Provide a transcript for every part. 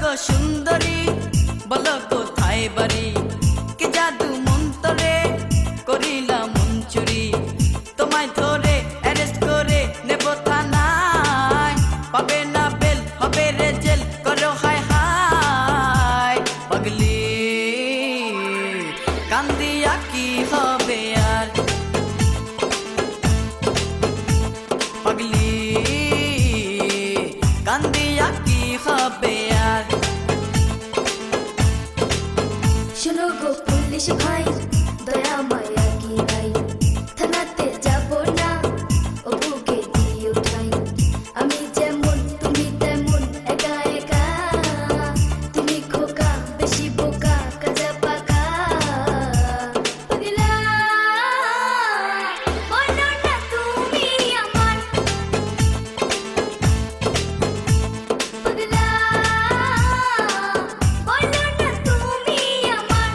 গো সুন্দরী বলো কোথায় বাড়ি কি জাদু মন্তরে করিলাম মন চুরি তোমায় ধরে অ্যারেস্ট করে নেব থানায় পাবে না বেল হবে রে জেল করো হায় হায় পাগলি কান্দিয়া কি হবে আর পাগলি কান্দিয়া কি হবে আর শোনো গো পুলিশ ভাই দয়া মায়া কি নাই থানাতে যাব না ও বুকে দিয়ে উঠাই আমি যেমন তুমি তেমন একা একা তুমি খোকা বেশি বোকা কাজা পাকা পাগলা বলো না তুমি আমার পাগলা বলো না তুমি আমার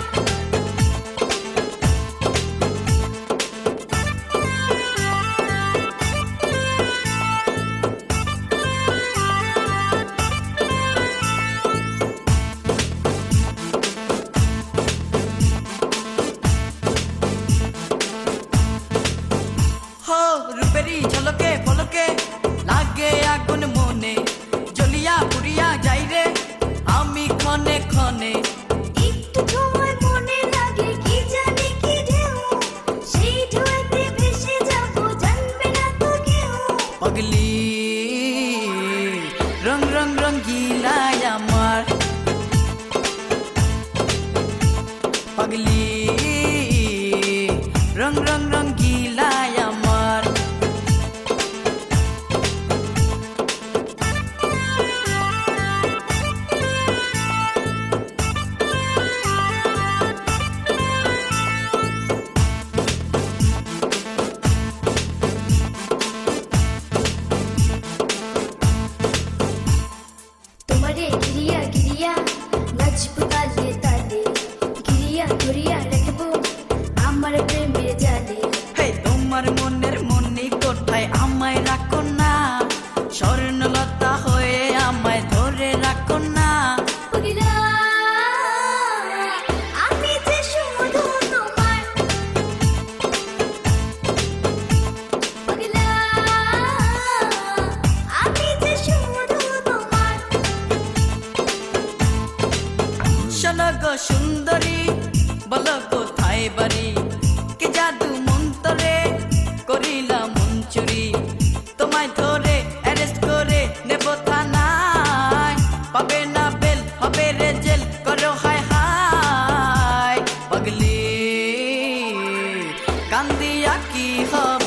हो रूपेरी झलके पलके लागे आगुन मने जलिया पुरिया जाई रे आमी खने खने একটু তোমার মনে লাগে কি জানি কি ঢেউ সেই ঢেউতে ভেসে যাব জানবে না তো কেউ पगली रंग रंग रंगीला আমার पगली रंग रंग रंगीला আমার তোমারে গিরিয়া গিরিয়া নাচবো তালে তালে গিরিয়া গিরিয়া রাখবো আমার প্রেমের জালে হে তোমার মনের মনি কোথায় আমায় রাখো না স্বর্ণলতা হয়ে আমায় ধরে রাখো না পাগলা আমি যে শুধু তোমার পাগলা আমি যে শুধু তোমার শোনো গো সুন্দরী বলো কোথায় বাড়ি কি জাদু মন্তরে করিলাম মন চুরি তোমায় ধরে অ্যারেস্ট করে নেব থানায় পাবে না বেল হবে রে জেল করো হায় হায় পাগলি কান্দিয়া কি হবে